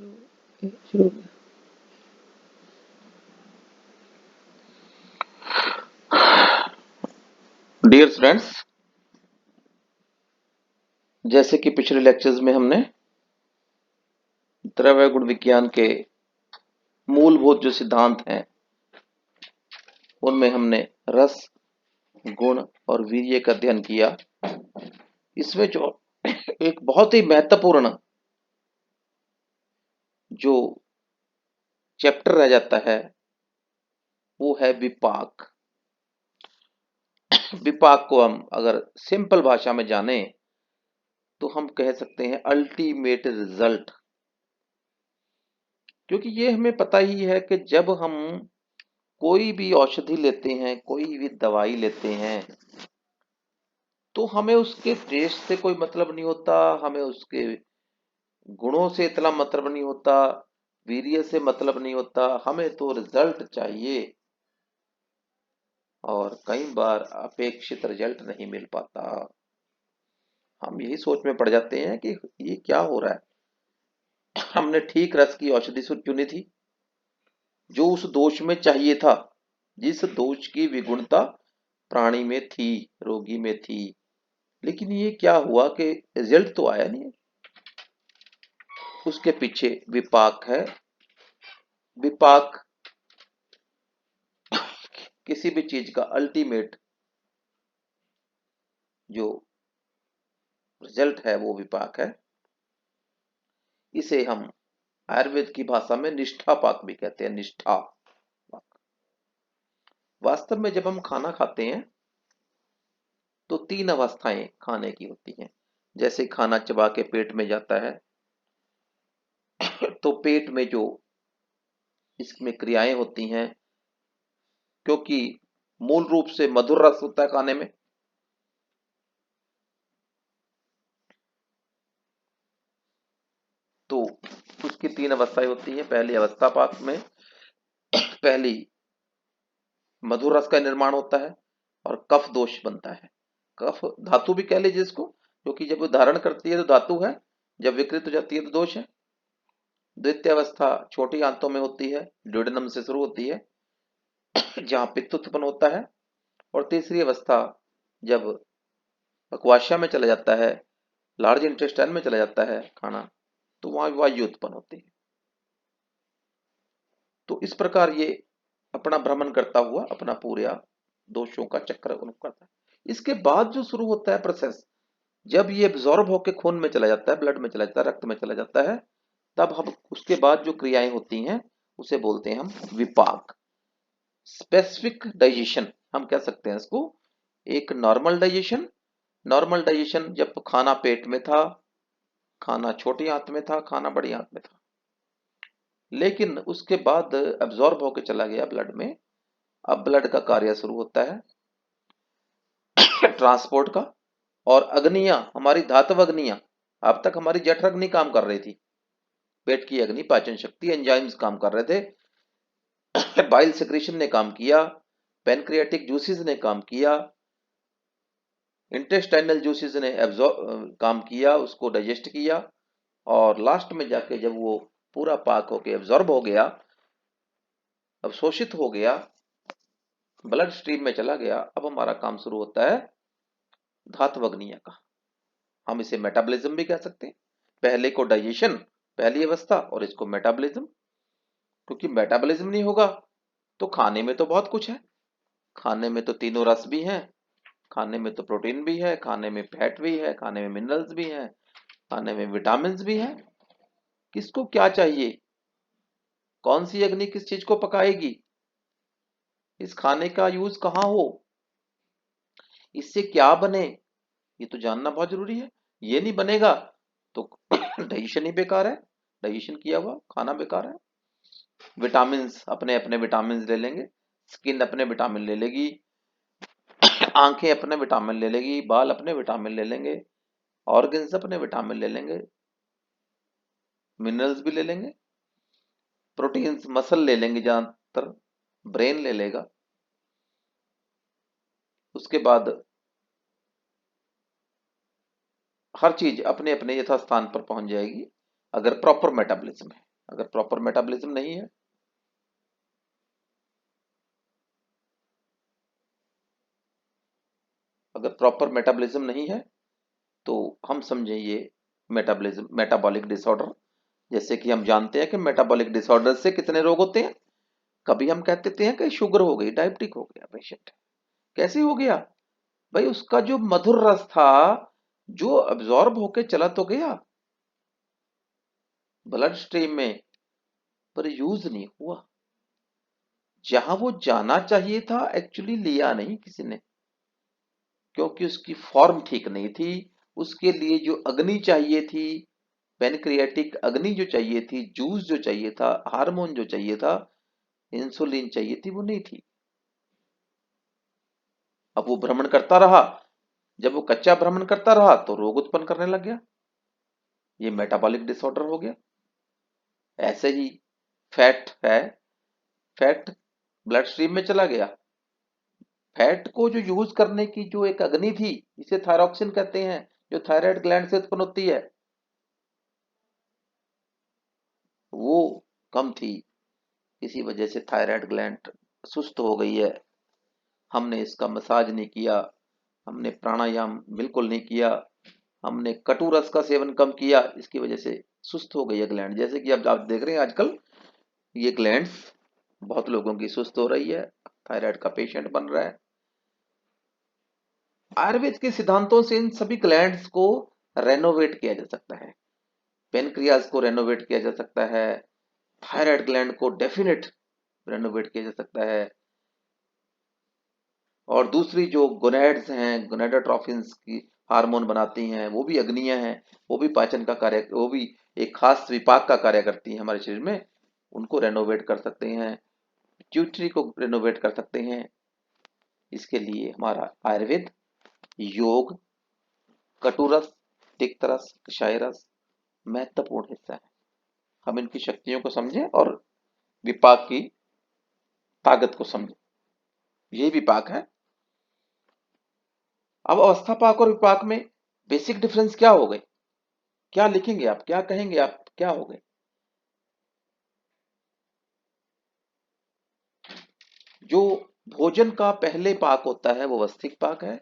शुरू हो गया। डियर स्टूडेंट्स, जैसे कि पिछले लेक्चर्स में हमने द्रव्य गुण विज्ञान के मूलभूत जो सिद्धांत हैं उनमें हमने रस, गुण और वीर्य का अध्ययन किया। इसमें जो एक बहुत ही महत्वपूर्ण जो चैप्टर रह जाता है वो है विपाक। विपाक को हम अगर सिंपल भाषा में जाने तो हम कह सकते हैं अल्टीमेट रिजल्ट, क्योंकि ये हमें पता ही है कि जब हम कोई भी औषधि लेते हैं, कोई भी दवाई लेते हैं, तो हमें उसके टेस्ट से कोई मतलब नहीं होता, हमें उसके गुणों से इतना मतलब नहीं होता, वीर्य से मतलब नहीं होता, हमें तो रिजल्ट चाहिए। और कई बार अपेक्षित रिजल्ट नहीं मिल पाता। हम यही सोच में पड़ जाते हैं कि ये क्या हो रहा है। हमने ठीक रस की औषधि चुनी थी जो उस दोष में चाहिए था, जिस दोष की विगुणता प्राणी में थी, रोगी में थी, लेकिन ये क्या हुआ कि रिजल्ट तो आया नहीं। उसके पीछे विपाक है। विपाक किसी भी चीज का अल्टीमेट जो रिजल्ट है वो विपाक है। इसे हम आयुर्वेद की भाषा में निष्ठा पाक भी कहते हैं। निष्ठा पाक वास्तव में जब हम खाना खाते हैं तो तीन अवस्थाएं खाने की होती हैं। जैसे खाना चबा के पेट में जाता है तो पेट में जो इसमें क्रियाएं होती हैं, क्योंकि मूल रूप से मधुर रस होता है खाने में, तो उसकी तीन अवस्थाएं होती हैं। पहली अवस्था पाक में पहली मधुर रस का निर्माण होता है और कफ दोष बनता है। कफ धातु भी कह लीजिए इसको, क्योंकि जब वो धारण करती है तो धातु है, जब विकृत हो जाती है तो दोष है। द्वितीय अवस्था छोटी आंतों में होती है, ड्यूडेनम से शुरू होती है, जहां पित्त उत्पन्न होता है। और तीसरी अवस्था जब अक्वाशिया में चला जाता है, लार्ज इंटेस्टाइन में चला जाता है खाना, तो वहां वायु उत्पन्न होती है। तो इस प्रकार ये अपना भ्रमण करता हुआ अपना पूरा दोषों का चक्र करता है। इसके बाद जो शुरू होता है प्रोसेस, जब ये एब्जॉर्ब होकर खून में चला जाता है, ब्लड में चला जाता है, रक्त में चला जाता है, तब हम उसके बाद जो क्रियाएं होती हैं उसे बोलते हैं हम विपाक। स्पेसिफिक डाइजेशन हम कह सकते हैं इसको। एक नॉर्मल डाइजेशन, नॉर्मल डाइजेशन जब खाना पेट में था, खाना छोटी आंत में था, खाना बड़ी आंत में था, लेकिन उसके बाद एब्जॉर्ब होकर चला गया ब्लड में। अब ब्लड का कार्य शुरू होता है ट्रांसपोर्ट का। और अग्नियां, हमारी धातव अग्नियां, अब तक हमारी जठर अग्नि काम कर रही थी, पेट की अग्नि, पाचन शक्ति, एंजाइम्स काम कर रहे थे, बाइल सेक्रेशन ने काम किया, पैनक्रियाटिक जूसेस ने काम किया, इंटेस्टाइनल जूसेस ने काम किया, उसको डाइजेस्ट किया, और लास्ट में जाके जब वो पूरा पाक होके एब्जॉर्ब हो गया, अवशोषित हो गया, ब्लड स्ट्रीम में चला गया, अब हमारा काम शुरू होता है धातु अग्नियां का। हम इसे मेटाबॉलिज्म भी कह सकते हैं। पहले को डाइजेशन, पहली अवस्था, और इसको मेटाबॉलिज्म। क्योंकि मेटाबॉलिज्म नहीं होगा तो खाने में तो बहुत कुछ है, खाने में तो तीनों रस भी हैं, खाने में तो प्रोटीन भी है, खाने में फैट भी है, खाने में मिनरल्स भी हैं, खाने में विटामिन भी हैं। किसको क्या चाहिए, कौन सी अग्नि किस चीज को पकाएगी, इस खाने का यूज कहाँ हो, इससे क्या बने, ये तो जानना बहुत जरूरी है। ये नहीं बनेगा तो डाइजेशन ही बेकार है, डाइजेशन किया हुआ खाना बेकार है। विटामिन अपने अपने विटामिन ले लेंगे, स्किन अपने विटामिन ले लेगी, आंखें अपने विटामिन ले लेगी, बाल अपने विटामिन ले लेंगे, ऑर्गन्स अपने विटामिन ले लेंगे, मिनरल्स भी ले लेंगे, प्रोटीन्स मसल ले लेंगे, ज्यादातर ब्रेन ले लेगा। उसके बाद हर चीज अपने अपने यथास्थान पर पहुंच जाएगी अगर प्रॉपर मेटाबॉलिज्म है। अगर प्रॉपर मेटाबॉलिज्म नहीं है, अगर प्रॉपर मेटाबॉलिज्म नहीं है तो हम समझें ये मेटाबॉलिज्म मेटाबॉलिक डिसऑर्डर। जैसे कि हम जानते हैं कि मेटाबॉलिक डिसऑर्डर से कितने रोग होते हैं। कभी हम कहते हैं कि शुगर हो गई, डायबिटिक हो गया पेशेंट। कैसे हो गया भाई? उसका जो मधुर रस था, जो अब्जॉर्ब होके चला तो गया ब्लड स्ट्रीम में, पर यूज नहीं हुआ। जहां वो जाना चाहिए था एक्चुअली लिया नहीं किसी ने, क्योंकि उसकी फॉर्म ठीक नहीं थी। उसके लिए जो अग्नि चाहिए थी, पेनक्रियाटिक अग्नि जो चाहिए थी, जूस जो चाहिए था, हार्मोन जो चाहिए था, इंसुलिन चाहिए थी, वो नहीं थी। अब वो भ्रमण करता रहा। जब वो कच्चा भ्रमण करता रहा तो रोग उत्पन्न करने लग गया। ये मेटाबॉलिक डिसऑर्डर हो गया। ऐसे ही फैट है, फैट ब्लड स्ट्रीम में चला गया। फैट को जो यूज करने की जो एक अग्नि थी, इसे थायरॉक्सिन कहते हैं, जो थायराइड ग्लैंड से उत्पन्न होती है, वो कम थी। किसी वजह से थायराइड ग्लैंड सुस्त हो गई है। हमने इसका मसाज नहीं किया, हमने प्राणायाम बिल्कुल नहीं किया, हमने कटु रस का सेवन कम किया, इसकी वजह से सुस्त हो गई है ग्लैंड। जैसे कि अब आप देख रहे हैं आजकल ये ग्लैंड्स बहुत लोगों की सुस्त हो रही है, थायराइड का पेशेंट बन रहा है। आयुर्वेद के सिद्धांतों से इन सभी ग्लैंड्स को रेनोवेट किया जा सकता है। पेनक्रियाज को रेनोवेट किया जा सकता है, थायराइड ग्लैंड को डेफिनेट रेनोवेट किया जा सकता है। और दूसरी जो गोनेड्स हैं, गोनेडोट्रोफिन्स की हार्मोन बनाती हैं, वो भी अग्नियां हैं, वो भी पाचन का कार्य, वो भी एक खास विपाक का कार्य करती हैं हमारे शरीर में। उनको रेनोवेट कर सकते हैं, प्यूटरी को रेनोवेट कर सकते हैं। इसके लिए हमारा आयुर्वेद, योग, कटुरस, तिक्तरस, कषाय रस महत्वपूर्ण हिस्सा है। हम इनकी शक्तियों को समझें और विपाक की ताकत को समझें। यही विपाक है। अब अवस्था पाक और विपाक में बेसिक डिफरेंस क्या हो गए? क्या लिखेंगे आप, क्या कहेंगे आप, क्या हो गए? जो भोजन का पहले पाक होता है वो वस्तिक पाक है,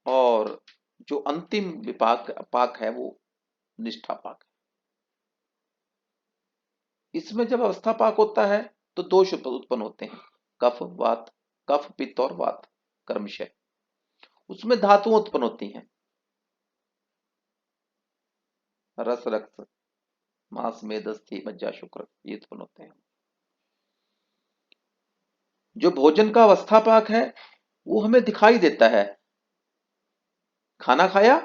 और जो अंतिम विपाक पाक है वो निष्ठा पाक है। इसमें जब अवस्था पाक होता है तो दोष उत्पन्न होते हैं, कफ वात, कफ पित्त और वात कर्मशय। उसमें धातुएं उत्पन्न होती हैं, रस, रक्त, मांस, मेद, अस्थि, मज्जा, शुक्र, ये उत्पन्न होते हैं। जो भोजन का अवस्था पाक है वो हमें दिखाई देता है। खाना खाया,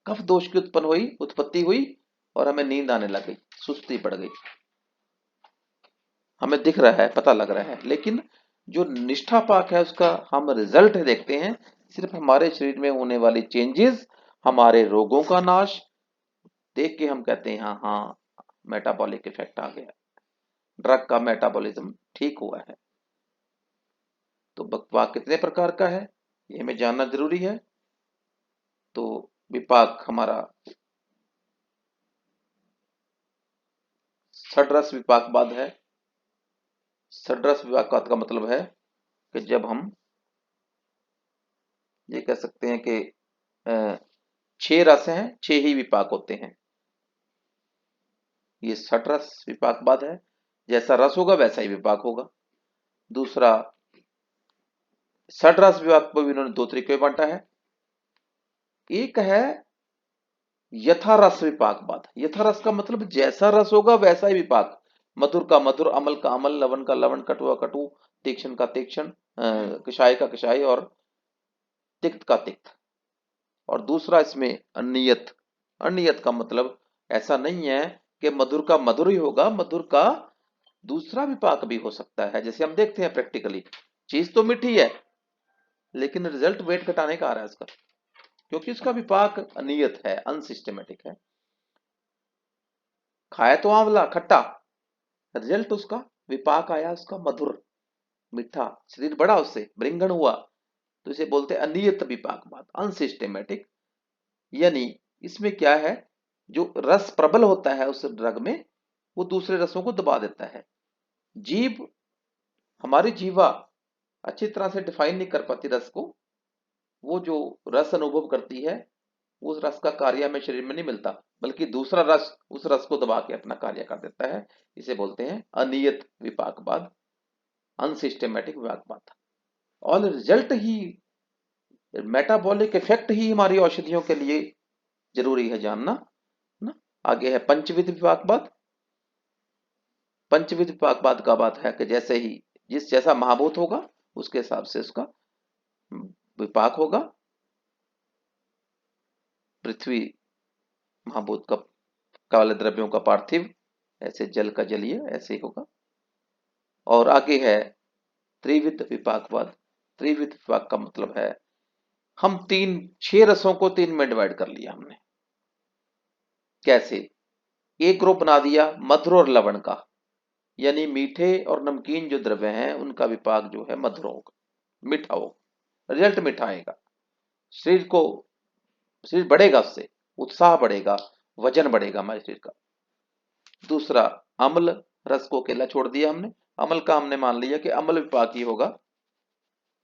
कफ दोष की उत्पन्न हुई, उत्पत्ति हुई, और हमें नींद आने लग गई, सुस्ती पड़ गई, हमें दिख रहा है, पता लग रहा है। लेकिन जो निष्ठा पाक है उसका हम रिजल्ट देखते हैं, सिर्फ हमारे शरीर में होने वाली चेंजेस, हमारे रोगों का नाश देख के हम कहते हैं हाँ हाँ, मेटाबॉलिक इफेक्ट आ गया, ड्रग का मेटाबॉलिज्म ठीक हुआ है। तो बकवाक कितने प्रकार का है ये हमें जानना जरूरी है। तो विपाक हमारा षड्रस विपाकवाद है। षड्रस विपाकवाद का मतलब है कि जब हम ये कह सकते हैं कि अ, 6 रस हैं, 6 ही विपाक होते हैं। ये षड्रस विपाकवाद है। जैसा रस होगा वैसा ही विपाक होगा। दूसरा, षड्रस विपाक को भी इन्होंने 2 तरीके में बांटा है। एक है यथारस विपाकवाद। यथारस का मतलब जैसा रस होगा वैसा ही विपाक, मधुर का मधुर, अमल का अमल, लवण का लवण, कटु का कटु, तीक्ष्ण का तीक्ष्ण, कषाय का कषाय और तिक्त का तिक्त। और दूसरा इसमें अनियत। अनियत का मतलब ऐसा नहीं है कि मधुर का मधुर ही होगा, मधुर का दूसरा विपाक भी हो सकता है। जैसे हम देखते हैं प्रैक्टिकली, चीज तो मीठी है लेकिन रिजल्ट वेट घटाने का आ रहा है इसका, क्योंकि उसका विपाक अनियत है, अनसिस्टमेटिक है। खाया तो आंवला खट्टा, रिजल्ट उसका विपाक आया उसका मधुर मीठा, शरीर बढ़ा, उससे बृंगण हुआ, तो इसे बोलते हैं अनियत विपाकवाद, अनसिस्टेमेटिक। यानी इसमें क्या है, जो रस प्रबल होता है उस ड्रग में, वो दूसरे रसों को दबा देता है। जीभ, हमारी जीवा अच्छी तरह से डिफाइन नहीं कर पाती रस को। वो जो रस अनुभव करती है, उस रस का कार्य हमें शरीर में नहीं मिलता, बल्कि दूसरा रस उस रस को दबा के अपना कार्य कर देता है। इसे बोलते हैं अनियत विपाकवाद, अनसिस्टेमेटिक विपाकवाद। और रिजल्ट ही, मेटाबॉलिक इफेक्ट ही हमारी औषधियों के लिए जरूरी है जानना ना। आगे है पंचविध विपाकवाद। पंचविध विपाकवाद का बात है कि जैसे ही जिस जैसा महाभूत होगा उसके हिसाब से उसका विपाक होगा। पृथ्वी महाभूत का, काले द्रव्यों का पार्थिव, ऐसे जल का जलीय, ऐसे ही होगा। और आगे है त्रिविध विपाकवाद। त्रिविध विपाक का मतलब है हम तीन, 6 रसों को 3 में डिवाइड कर लिया हमने। कैसे? एक ग्रुप बना दिया मधुर और लवण का, यानी मीठे और नमकीन जो द्रव्य हैं उनका विपाक जो है मधुर होगा, मीठा होगा, रिजल्ट मीठा आएगा। शरीर बढ़ेगा, उससे उत्साह बढ़ेगा, वजन बढ़ेगा हमारे शरीर का। दूसरा, अम्ल रस को अकेला छोड़ दिया हमने। अम्ल का हमने मान लिया कि अम्ल विपाक ही होगा,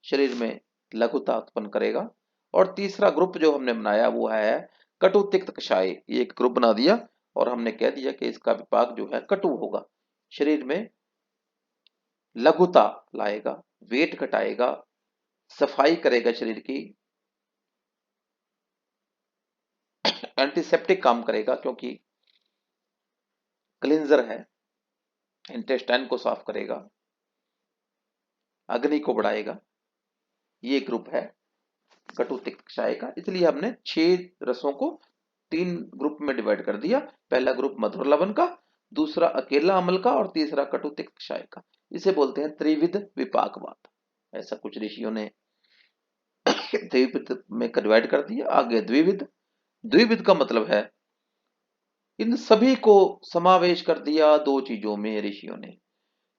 शरीर में लघुता उत्पन्न करेगा। और तीसरा ग्रुप जो हमने बनाया वो है कटु तिक्त कषाय। ये एक ग्रुप बना दिया और हमने कह दिया कि इसका विपाक जो है कटु होगा, शरीर में लघुता लाएगा, वेट घटाएगा, सफाई करेगा शरीर की, एंटीसेप्टिक काम करेगा क्योंकि क्लिंजर है, इंटेस्टाइन को साफ करेगा, अग्नि को बढ़ाएगा। ये ग्रुप है कटु तिक्त कषाय का। इसलिए हमने 6 रसों को 3 ग्रुप में डिवाइड कर दिया। पहला ग्रुप मधुर लवण का, दूसरा अकेला अम्ल का और तीसरा कटु तिक्त कषाय का। इसे बोलते हैं त्रिविध विपाकवाद। ऐसा कुछ ऋषियों ने त्रिविध में डिवाइड कर दिया। आगे द्विविध। द्विविध का मतलब है इन सभी को समावेश कर दिया 2 चीजों में ऋषियों ने।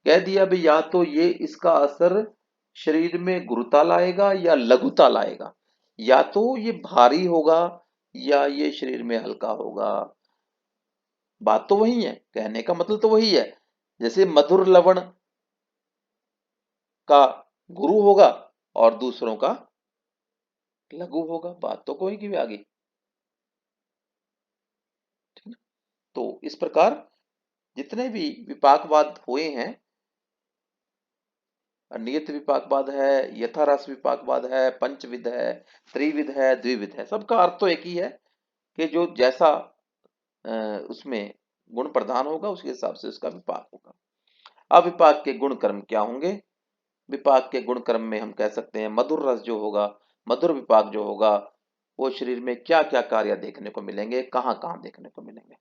कह दिया भी या तो ये इसका असर शरीर में गुरुता लाएगा या लघुता लाएगा, या तो ये भारी होगा या ये शरीर में हल्का होगा। बात तो वही है, कहने का मतलब तो वही है। जैसे मधुर लवण का गुरु होगा और दूसरों का लघु होगा, बात तो कोई की भी आगे। ठीक है? तो इस प्रकार जितने भी विपाकवाद हुए हैं, नियत विपाकवाद है, यथारस विपाकवाद है, पंचविध है, त्रिविध है, द्विविध है, सबका अर्थ तो एक ही है कि जो जैसा उसमें गुण प्रधान होगा उसके हिसाब से उसका विपाक होगा। अब विपाक के गुण कर्म क्या होंगे? विपाक के गुण कर्म में हम कह सकते हैं मधुर रस जो होगा, मधुर विपाक जो होगा, वो शरीर में क्या क्या कार्य देखने को मिलेंगे, कहाँ कहाँ देखने को मिलेंगे,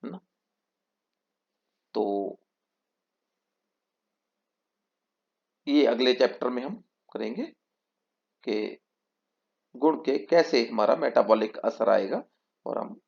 है ना। तो ये अगले चैप्टर में हम करेंगे कि गुण के कैसे हमारा मेटाबॉलिक असर आएगा और हम